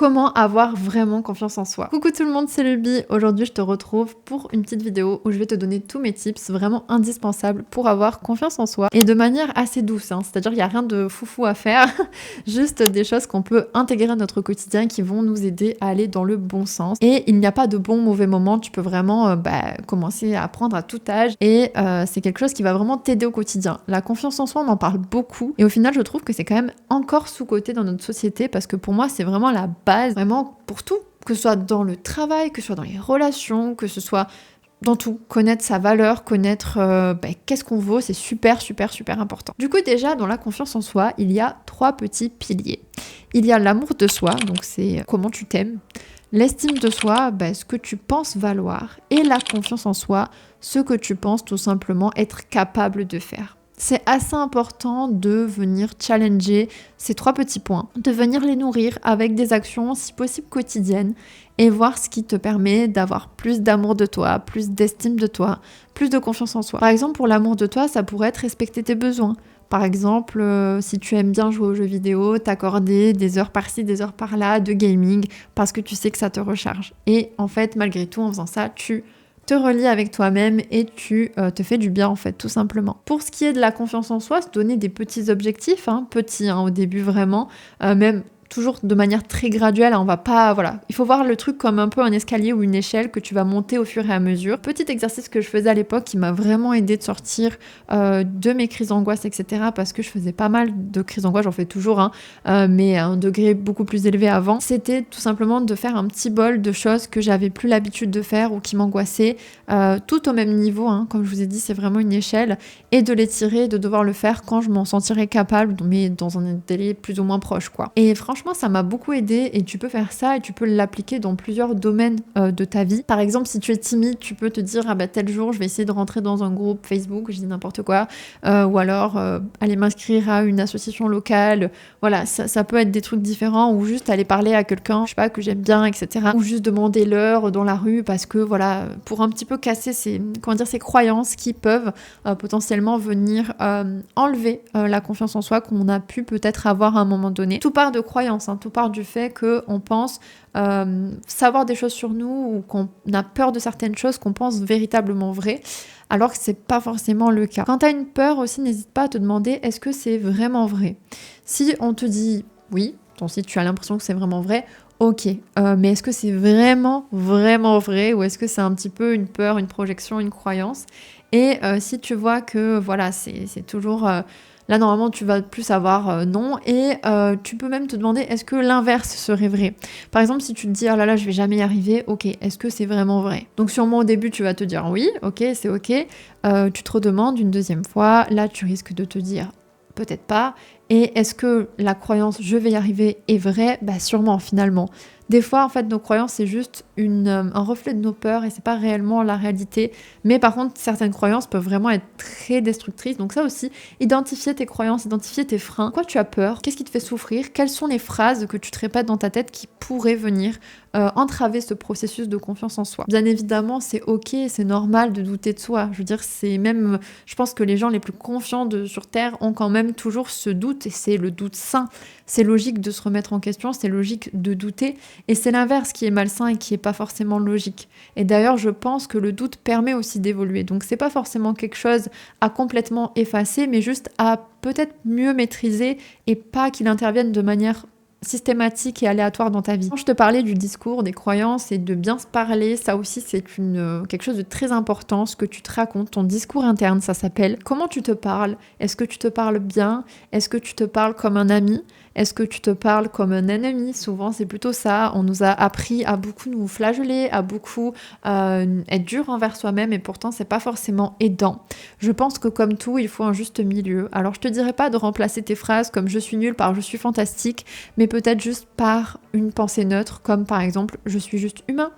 Comment avoir vraiment confiance en soi. Coucou tout le monde, c'est Luby. Aujourd'hui, je te retrouve pour une petite vidéo où je vais te donner tous mes tips vraiment indispensables pour avoir confiance en soi et de manière assez douce. C'est-à-dire, il n'y a rien de foufou à faire, juste des choses qu'on peut intégrer à notre quotidien qui vont nous aider à aller dans le bon sens. Et il n'y a pas de bon mauvais moment. Tu peux vraiment commencer à apprendre à tout âge et c'est quelque chose qui va vraiment t'aider au quotidien. La confiance en soi, on en parle beaucoup et au final, je trouve que c'est quand même encore sous-coté dans notre société parce que pour moi, c'est vraiment la base, vraiment pour tout, que ce soit dans le travail, que ce soit dans les relations, que ce soit dans tout. Connaître sa valeur, connaître qu'est-ce qu'on vaut, c'est super important. Du coup, déjà, dans la confiance en soi, il y a 3 petits piliers. Il y a l'amour de soi, donc c'est comment tu t'aimes. L'estime de soi, ce que tu penses valoir. Et la confiance en soi, ce que tu penses tout simplement être capable de faire. C'est assez important de venir challenger ces 3 petits points, de venir les nourrir avec des actions si possible quotidiennes et voir ce qui te permet d'avoir plus d'amour de toi, plus d'estime de toi, plus de confiance en soi. Par exemple, pour l'amour de toi, ça pourrait être respecter tes besoins. Par exemple, si tu aimes bien jouer aux jeux vidéo, t'accorder des heures par-ci, des heures par-là de gaming parce que tu sais que ça te recharge. Et en fait, malgré tout, en faisant ça, tu te relies avec toi-même et tu te fais du bien en fait, tout simplement. Pour ce qui est de la confiance en soi, se donner des petits objectifs, petits au début vraiment, même toujours de manière très graduelle, on va pas, il faut voir le truc comme un peu un escalier ou une échelle que tu vas monter au fur et à mesure. Petit exercice que je faisais à l'époque qui m'a vraiment aidé de sortir de mes crises d'angoisse, etc. parce que je faisais pas mal de crises d'angoisse, j'en fais toujours, mais à un degré beaucoup plus élevé avant. C'était tout simplement de faire un petit bol de choses que j'avais plus l'habitude de faire ou qui m'angoissaient, tout au même niveau, comme je vous ai dit, c'est vraiment une échelle, et de les tirer, de devoir le faire quand je m'en sentirais capable, mais dans un délai plus ou moins proche, quoi. Et franchement, ça m'a beaucoup aidé et tu peux faire ça et tu peux l'appliquer dans plusieurs domaines de ta vie. Par exemple, si tu es timide, tu peux te dire tel jour je vais essayer de rentrer dans un groupe Facebook, je dis n'importe quoi, ou alors aller m'inscrire à une association locale. Voilà, ça peut être des trucs différents, ou juste aller parler à quelqu'un, je sais pas, que j'aime bien, etc. Ou juste demander l'heure dans la rue parce que pour un petit peu casser ces croyances qui peuvent potentiellement venir enlever la confiance en soi qu'on a pu peut-être avoir à un moment donné. Tout part de croyances, tout part du fait qu'on pense savoir des choses sur nous ou qu'on a peur de certaines choses qu'on pense véritablement vraies, alors que c'est pas forcément le cas. Quand tu as une peur aussi, n'hésite pas à te demander est-ce que c'est vraiment vrai. Si on te dit oui, si tu as l'impression que c'est vraiment vrai, ok, mais est-ce que c'est vraiment vrai, ou est-ce que c'est un petit peu une peur, une projection, une croyance? Et si tu vois que c'est toujours... Là, normalement, tu vas plus avoir non, et tu peux même te demander est-ce que l'inverse serait vrai. Par exemple, si tu te dis oh là là, je vais jamais y arriver, ok, est-ce que c'est vraiment vrai? Donc sûrement au début, tu vas te dire oui, ok, c'est ok. Tu te redemandes une deuxième fois, là, tu risques de te dire peut-être pas. Et est-ce que la croyance je vais y arriver est vraie? Sûrement, finalement. Des fois, en fait, nos croyances, c'est juste un reflet de nos peurs et c'est pas réellement la réalité. Mais par contre, certaines croyances peuvent vraiment être très destructrices. Donc ça aussi, identifier tes croyances, identifier tes freins. Quoi tu as peur? Qu'est-ce qui te fait souffrir? Quelles sont les phrases que tu te répètes dans ta tête qui pourraient venir entraver ce processus de confiance en soi? Bien évidemment, c'est ok, c'est normal de douter de soi. Je veux dire, je pense que les gens les plus confiants sur Terre ont quand même toujours ce doute, et c'est le doute sain. C'est logique de se remettre en question, c'est logique de douter, et c'est l'inverse qui est malsain et qui est pas forcément logique. Et d'ailleurs, je pense que le doute permet aussi d'évoluer. Donc c'est pas forcément quelque chose à complètement effacer, mais juste à peut-être mieux maîtriser, et pas qu'il intervienne de manière systématique et aléatoire dans ta vie. Quand je te parlais du discours, des croyances et de bien se parler, ça aussi c'est quelque chose de très important, ce que tu te racontes, ton discours interne, ça s'appelle. Comment tu te parles? Est-ce que tu te parles bien? Est-ce que tu te parles comme un ami? Est-ce que tu te parles comme un ennemi? Souvent, c'est plutôt ça. On nous a appris à beaucoup nous flageller, à beaucoup être dur envers soi-même, et pourtant, c'est pas forcément aidant. Je pense que comme tout, il faut un juste milieu. Alors, je te dirais pas de remplacer tes phrases comme je suis nulle par je suis fantastique, mais peut-être juste par une pensée neutre, comme par exemple je suis juste humain,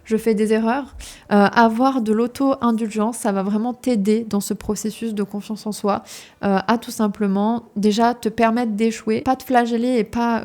je fais des erreurs. Avoir de l'auto-indulgence, ça va vraiment t'aider dans ce processus de confiance en soi, à tout simplement déjà te permettre d'échouer, pas te flageller et pas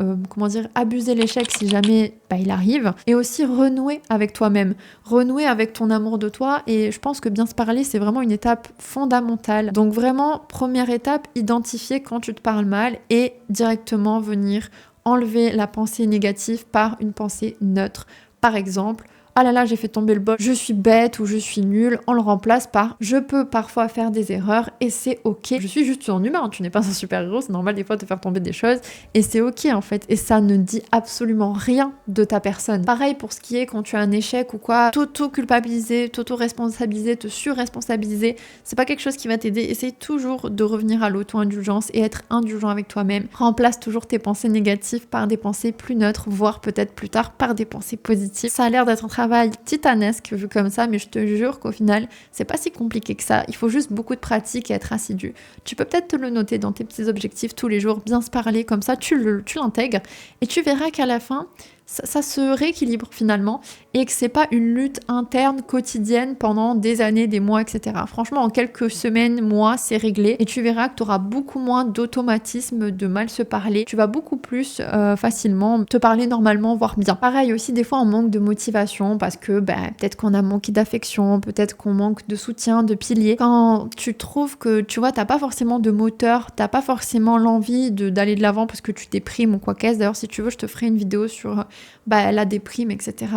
abuser l'échec si jamais il arrive, et aussi renouer avec toi-même, renouer avec ton amour de toi. Et je pense que bien se parler, c'est vraiment une étape fondamentale. Donc vraiment, première étape, identifier quand tu te parles mal et directement venir enlever la pensée négative par une pensée neutre. Par exemple, ah là là, j'ai fait tomber le bol, je suis bête ou je suis nulle, on le remplace par je peux parfois faire des erreurs et c'est ok. Je suis juste un humain, tu n'es pas un super-héros, c'est normal des fois de faire tomber des choses et c'est ok en fait. Et ça ne dit absolument rien de ta personne. Pareil pour ce qui est quand tu as un échec ou quoi, t'auto-culpabiliser, t'auto-responsabiliser, te sur-responsabiliser, c'est pas quelque chose qui va t'aider. Essaye toujours de revenir à l'auto-indulgence et être indulgent avec toi-même. Remplace toujours tes pensées négatives par des pensées plus neutres, voire peut-être plus tard par des pensées positives. Ça a l'air d'être un travail titanesque vu comme ça, mais je te jure qu'au final, c'est pas si compliqué que ça. Il faut juste beaucoup de pratique et être assidu. Tu peux peut-être te le noter dans tes petits objectifs tous les jours, bien se parler comme ça, tu l'intègres et tu verras qu'à la fin, ça se rééquilibre finalement et que c'est pas une lutte interne quotidienne pendant des années, des mois, etc. Franchement, en quelques semaines, mois, c'est réglé et tu verras que tu auras beaucoup moins d'automatisme de mal se parler. Tu vas beaucoup plus facilement te parler normalement, voire bien. Pareil aussi, des fois, on manque de motivation parce que peut-être qu'on a manqué d'affection, peut-être qu'on manque de soutien, de piliers. Quand tu trouves que, tu vois, t'as pas forcément de moteur, t'as pas forcément l'envie d'aller de l'avant parce que tu déprimes ou quoi qu'est-ce. D'ailleurs, si tu veux, je te ferai une vidéo sur la déprime, etc.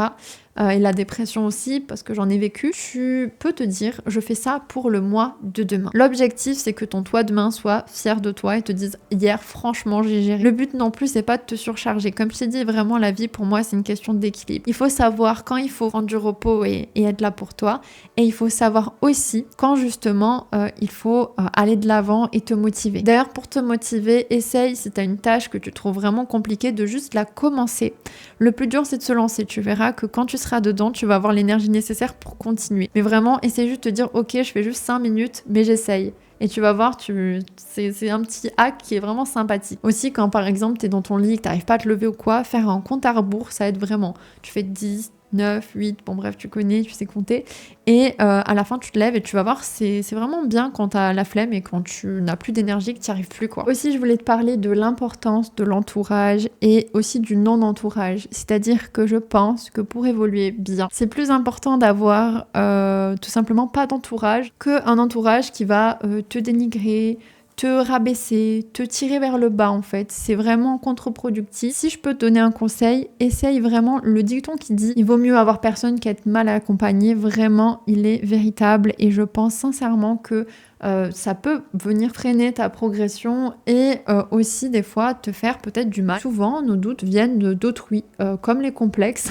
Et la dépression aussi, parce que j'en ai vécu. Tu peux te dire, je fais ça pour le mois de demain. L'objectif, c'est que ton toi demain soit fier de toi et te dise, hier, franchement, j'ai géré. Le but non plus, c'est pas de te surcharger. Comme je t'ai dit, vraiment, la vie, pour moi, c'est une question d'équilibre. Il faut savoir quand il faut prendre du repos et être là pour toi. Et il faut savoir aussi quand, justement, il faut aller de l'avant et te motiver. D'ailleurs, pour te motiver, essaye, si tu as une tâche que tu trouves vraiment compliquée, de juste la commencer. Le plus dur, c'est de se lancer. Tu verras que quand tu seras dedans, tu vas avoir l'énergie nécessaire pour continuer. Mais vraiment, essaie juste de te dire, ok, je fais juste 5 minutes, mais j'essaye. Et tu vas voir, c'est un petit hack qui est vraiment sympathique. Aussi, quand par exemple, tu es dans ton lit, que tu n'arrives pas à te lever ou quoi, faire un compte à rebours, ça aide vraiment. Tu fais 10, 9, 8, bon bref, tu connais, tu sais compter. Et à la fin, tu te lèves et tu vas voir, c'est vraiment bien quand tu as la flemme et quand tu n'as plus d'énergie, que tu n'y arrives plus, quoi. Aussi, je voulais te parler de l'importance de l'entourage et aussi du non-entourage. C'est-à-dire que je pense que pour évoluer bien, c'est plus important d'avoir tout simplement pas d'entourage qu'un entourage qui va te dénigrer, te rabaisser, te tirer vers le bas en fait. C'est vraiment contre-productif. Si je peux te donner un conseil, essaye vraiment le dicton qui dit il vaut mieux avoir personne qu'être mal accompagné. Vraiment, il est véritable et je pense sincèrement que ça peut venir freiner ta progression et aussi des fois te faire peut-être du mal. Souvent, nos doutes viennent d'autrui, comme les complexes.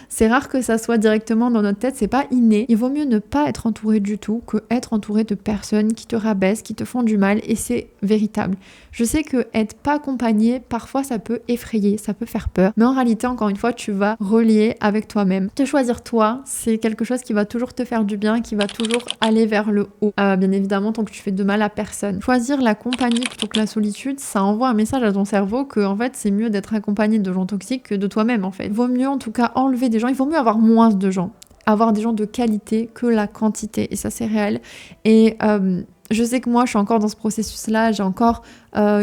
C'est rare que ça soit directement dans notre tête, c'est pas inné. Il vaut mieux ne pas être entouré du tout que être entouré de personnes qui te rabaissent, qui te font du mal et c'est véritable. Je sais que être pas accompagné, parfois ça peut effrayer, ça peut faire peur, mais en réalité, encore une fois, tu vas relier avec toi-même. Te choisir toi, c'est quelque chose qui va toujours te faire du bien, qui va toujours aller vers le haut. Bien évidemment, tant que tu fais de mal à personne. Choisir la compagnie plutôt que la solitude, ça envoie un message à ton cerveau que en fait c'est mieux d'être accompagné de gens toxiques que de toi-même en fait. Il vaut mieux en tout cas enlever des gens, il vaut mieux avoir moins de gens, avoir des gens de qualité que la quantité et ça c'est réel. Et je sais que moi je suis encore dans ce processus-là, j'ai encore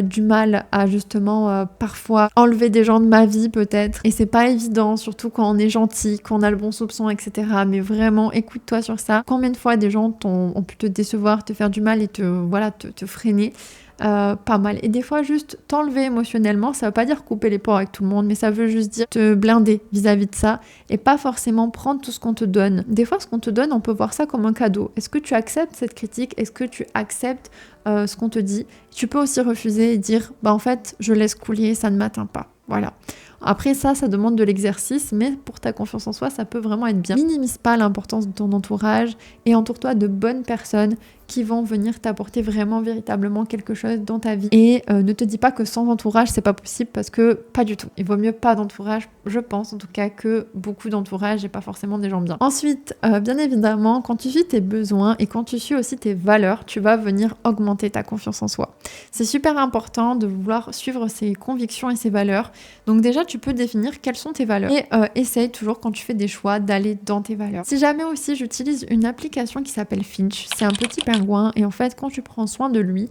du mal à justement parfois enlever des gens de ma vie peut-être et c'est pas évident, surtout quand on est gentil, quand on a le bon soupçon, etc. Mais vraiment écoute-toi sur ça. Combien de fois des gens ont pu te décevoir, te faire du mal et te freiner? Pas mal. Et des fois, juste t'enlever émotionnellement, ça veut pas dire couper les ponts avec tout le monde, mais ça veut juste dire te blinder vis-à-vis de ça et pas forcément prendre tout ce qu'on te donne. Des fois, ce qu'on te donne, on peut voir ça comme un cadeau. Est-ce que tu acceptes cette critique? Est-ce que tu acceptes ce qu'on te dit? Tu peux aussi refuser et dire, en fait, je laisse couler, ça ne m'atteint pas. Voilà. Après ça demande de l'exercice, mais pour ta confiance en soi, ça peut vraiment être bien. Minimise pas l'importance de ton entourage et entoure-toi de bonnes personnes qui vont venir t'apporter vraiment véritablement quelque chose dans ta vie. Et ne te dis pas que sans entourage, c'est pas possible parce que pas du tout. Il vaut mieux pas d'entourage, je pense en tout cas, que beaucoup d'entourage et pas forcément des gens bien. Ensuite, bien évidemment, quand tu suis tes besoins et quand tu suis aussi tes valeurs, tu vas venir augmenter ta confiance en soi. C'est super important de vouloir suivre ses convictions et ses valeurs. Donc déjà, tu peux définir quelles sont tes valeurs et essaye toujours quand tu fais des choix d'aller dans tes valeurs. Si jamais aussi j'utilise une application qui s'appelle Finch, c'est un petit super loin. Et en fait, quand tu prends soin de lui,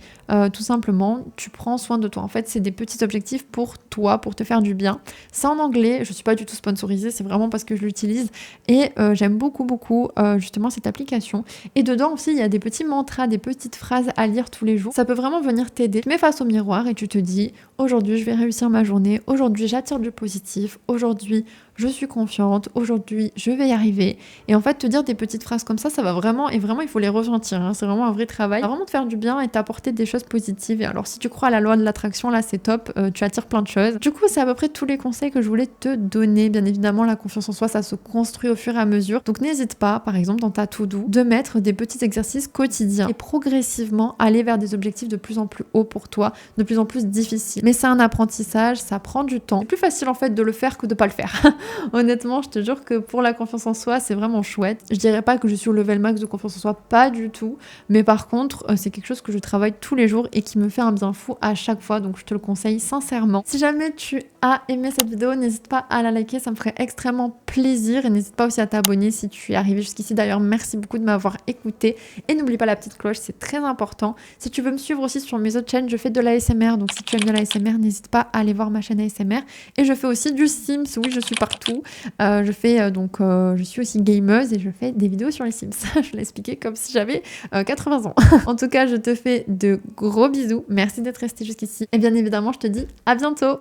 tout simplement, tu prends soin de toi. En fait, c'est des petits objectifs pour toi, pour te faire du bien. C'est en anglais, je suis pas du tout sponsorisée, c'est vraiment parce que je l'utilise et j'aime beaucoup justement cette application. Et dedans aussi, il y a des petits mantras, des petites phrases à lire tous les jours. Ça peut vraiment venir t'aider. Tu te mets face au miroir et tu te dis, aujourd'hui, je vais réussir ma journée. Aujourd'hui, j'attire du positif. Aujourd'hui, je suis confiante, aujourd'hui je vais y arriver. Et en fait, te dire des petites phrases comme ça va vraiment, et vraiment il faut les ressentir, hein. C'est vraiment un vrai travail. Ça va vraiment te faire du bien et t'apporter des choses positives. Et alors si tu crois à la loi de l'attraction, là c'est top, tu attires plein de choses. Du coup, c'est à peu près tous les conseils que je voulais te donner. Bien évidemment, la confiance en soi, ça se construit au fur et à mesure. Donc n'hésite pas, par exemple dans ta to-do, de mettre des petits exercices quotidiens et progressivement aller vers des objectifs de plus en plus hauts pour toi, de plus en plus difficiles. Mais c'est un apprentissage, ça prend du temps. C'est plus facile en fait de le faire que de pas le faire. Honnêtement, je te jure que pour la confiance en soi, c'est vraiment chouette. Je dirais pas que je suis au level max de confiance en soi, pas du tout. Mais par contre, c'est quelque chose que je travaille tous les jours et qui me fait un bien fou à chaque fois. Donc je te le conseille sincèrement. Si jamais tu as aimé cette vidéo, n'hésite pas à la liker, ça me ferait extrêmement plaisir. Et n'hésite pas aussi à t'abonner si tu es arrivé jusqu'ici. D'ailleurs, merci beaucoup de m'avoir écouté. Et n'oublie pas la petite cloche, c'est très important. Si tu veux me suivre aussi sur mes autres chaînes, je fais de l'ASMR. Donc si tu aimes bien l'ASMR, n'hésite pas à aller voir ma chaîne ASMR. Et je fais aussi du Sims, oui, je suis partout. Je suis aussi gameuse et je fais des vidéos sur les Sims. Je l'ai expliqué comme si j'avais 80 ans. En tout cas, je te fais de gros bisous. Merci d'être resté jusqu'ici. Et bien évidemment, je te dis à bientôt.